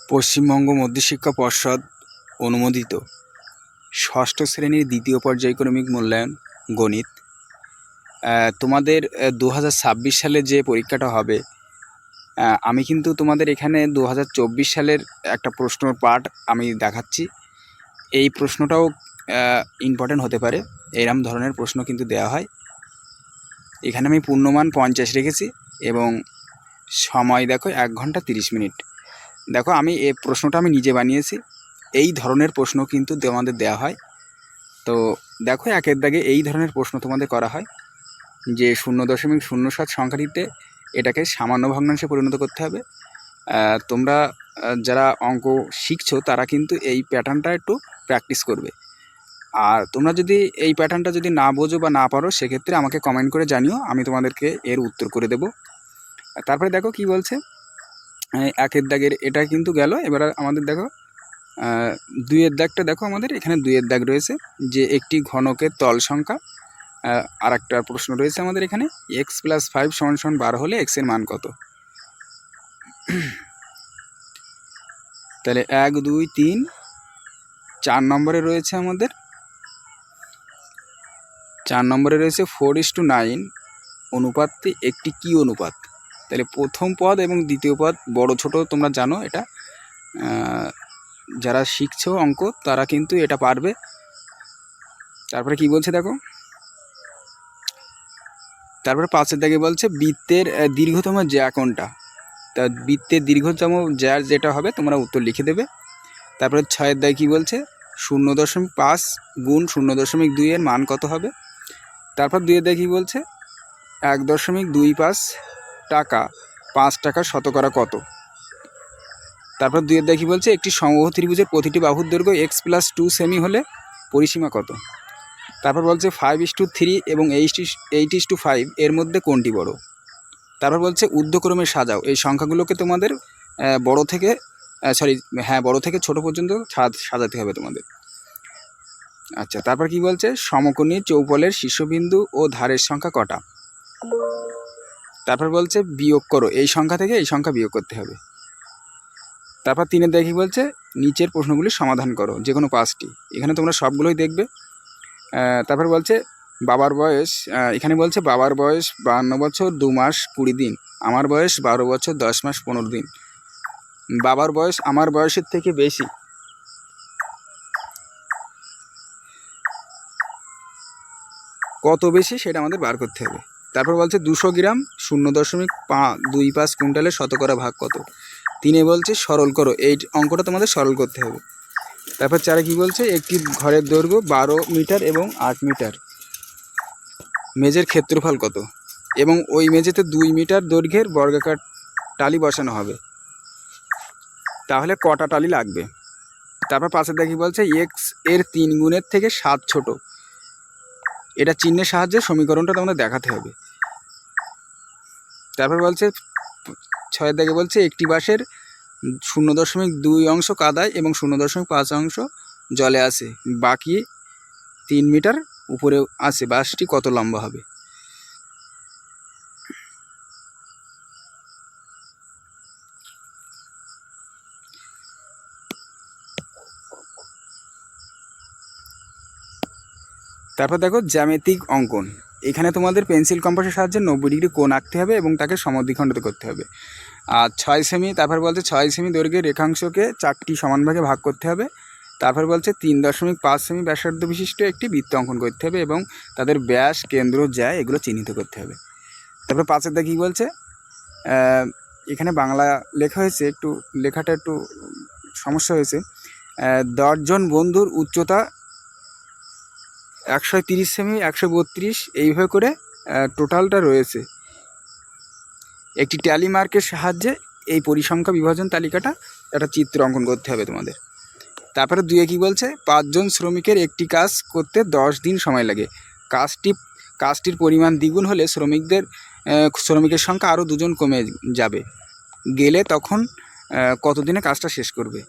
পশ্চিমবঙ্গ মধ্যশিক্ষা পর্ষদ অনুমোদিত ষষ্ঠ শ্রেণীর দ্বিতীয় পর্যায়ক্রমিক মূল্যায়ন গণিত তোমাদের 2026 সালে যে পরীক্ষাটা হবে, আমি কিন্তু তোমাদের এখানে 2024 সালের একটা প্রশ্নর পার্ট আমি দেখাচ্ছি। এই প্রশ্নটাও ইম্পর্টেন্ট হতে পারে, এরম ধরনের প্রশ্ন কিন্তু দেওয়া হয়। এখানে আমি পূর্ণমান 50 রেখেছি এবং সময় দেখো 1 ঘন্টা 30 মিনিট। দেখো আমি এই প্রশ্নটা আমি নিজে বানিয়েছি। এই ধরনের প্রশ্ন কিন্তু তোমাদের দেওয়া হয়। তো দেখো একের দাগে এই ধরনের প্রশ্ন তোমাদের করা হয় যে 0.07 সংখ্যাটিতে এটাকে সামান্য ভগ্নাংশে পরিণত করতে হবে। তোমরা যারা অঙ্ক শিখছো তারা কিন্তু এই প্যাটার্নটা একটু প্র্যাকটিস করবে। আর তোমরা যদি এই প্যাটার্নটা যদি না বোঝো বা না পারো, সেক্ষেত্রে আমাকে কমেন্ট করে জানিও, আমি তোমাদেরকে এর উত্তর করে দেব। তারপরে দেখো কি বলছে, একের দাগের এটা কিন্তু গেল। এবার আমাদের দেখো দুইয়ের দাগটা দেখো, আমাদের এখানে দুইয়ের দাগ রয়েছে যে একটি ঘনকের তল সংখ্যা। আর একটা প্রশ্ন রয়েছে আমাদের এখানে x + 5 = 12 হলে x এর মান কত। তাহলে 1 2 3 4 নম্বরে রয়েছে আমাদের 4 নম্বরে রয়েছে 4:9 অনুপাতটি একটি কি অনুপাত। তাহলে প্রথম পদ এবং দ্বিতীয় পদ বড় ছোট তোমরা জানো, এটা যারা শিখছো অঙ্ক তারা কিন্তু এটা পারবে। তারপরে কি বলছে দেখো, তারপরে 5-এর দাগে বলছে বৃত্তের দীর্ঘতম জ্যা কোনটা। তা বৃত্তের দীর্ঘতম জ্যা যেটা হবে তোমরা উত্তর লিখে দেবে। তারপরে 6-এর দাগে কী বলছে 0.5 গুণ 0.2 এর মান কত হবে। তারপর 2-এর দাগে কী বলছে 1.25 টাকা 5 টাকার শতকরা কত। তারপর 2-এর দাগে কী বলছে একটি সমবাহু ত্রিভুজের প্রতিটি বাহুর দৈর্ঘ্য x + 2 সেমি হলে পরিসীমা কত। তারপর বলছে 5:3 এবং 8:5 এর মধ্যে কোনটি বড়। তারপর বলছে ঊর্ধ্বক্রমে সাজাও। এই সংখ্যাগুলোকে তোমাদের বড় থেকে ছোট পর্যন্ত সাজাতে হবে তোমাদের। আচ্ছা, তারপর কি বলছে সমকোণী চৌপলের শীর্ষবিন্দু ও ধারের সংখ্যা কটা। তারপর বলছে বিয়োগ করো, এই সংখ্যা থেকে এই সংখ্যা বিয়োগ করতে হবে। তারপর 3-এর দাগে বলছে নিচের প্রশ্নগুলি সমাধান করো, যে কোনো 5টি। এখানে তোমরা সবগুলোই দেখবে। তারপর বলছে বাবার বয়স, এখানে বলছে বাবার বয়স 52 বছর 2 মাস 20 দিন, আমার বয়স 12 বছর 10 মাস 15 দিন। বাবার বয়স আমার বয়সের থেকে বেশি, কত বেশি সেটা আমাদের বার করতে হবে। তারপর বলছে 200 গ্রাম 0.25 কুইন্টালের শতকরা ভাগ কত। 3-এ বলছে সরল করো, এই অঙ্কটা তোমাদের সরল করতে হবে। তারপর 4-এ কী বলছে একটি ঘরের দৈর্ঘ্য 12 মিটার এবং 8 মিটার, মেঝের ক্ষেত্রফল কত এবং ওই মেঝেতে 2 মিটার দৈর্ঘ্যের বর্গাকার টালি বসানো হবে, তাহলে কটা টালি লাগবে। তারপর 5-এর দাগে কী বলছে x এর 3 গুণের থেকে 7 ছোট, এটা চিহ্নের সাহায্যে সমীকরণটা তোমাদের দেখাতে হবে। তারপর বলছে 6-এর দাগে বলছে একটি বাঁশের 0.2 অংশ কাদায় এবং 0.5 অংশ জলে আছে, বাকি 3 মিটার উপরে আছে, বাঁশটি কত লম্বা হবে। তারপর দেখো জ্যামিতিক অঙ্কন, এখানে তোমাদের পেন্সিল কম্পাসের সাহায্যে 90 ডিগ্রি কোণ আঁকতে হবে এবং তাকে সমদ্বিখণ্ডিত করতে হবে। আর 6 সেমি, তারপর বলছে 6 সেমি দৈর্ঘ্যের রেখাংশকে 4টি সমান ভাগে ভাগ করতে হবে। তারপর বলছে 3.5 সেমি ব্যাসার্ধ বিশিষ্ট একটি বৃত্ত অঙ্কন করতে হবে এবং তাদের ব্যাস, কেন্দ্র, জ্যা এগুলো চিহ্নিত করতে হবে। তারপর 5-এর দাগে কী বলছে, এখানে বাংলা লেখা হয়েছে, একটু লেখাটা একটু সমস্যা হয়েছে। 10 জন বন্ধুর উচ্চতা 130 সেমি 132 এইভাবে করে টোটালটা রয়েছে। একটি ট্যালি মার্কের সাহায্যে এই পরিসংখ্যা বিভাজন তালিকাটা একটা চিত্র অঙ্কন করতে হবে তোমাদের। তারপরে 2-এ কী বলছে 5 জন শ্রমিকের একটি কাজ করতে 10 দিন সময় লাগে, কাজটির পরিমাণ দ্বিগুণ হলে শ্রমিকের সংখ্যা আরও 2 জন কমে গেলে তখন কত দিনে কাজটা শেষ করবে।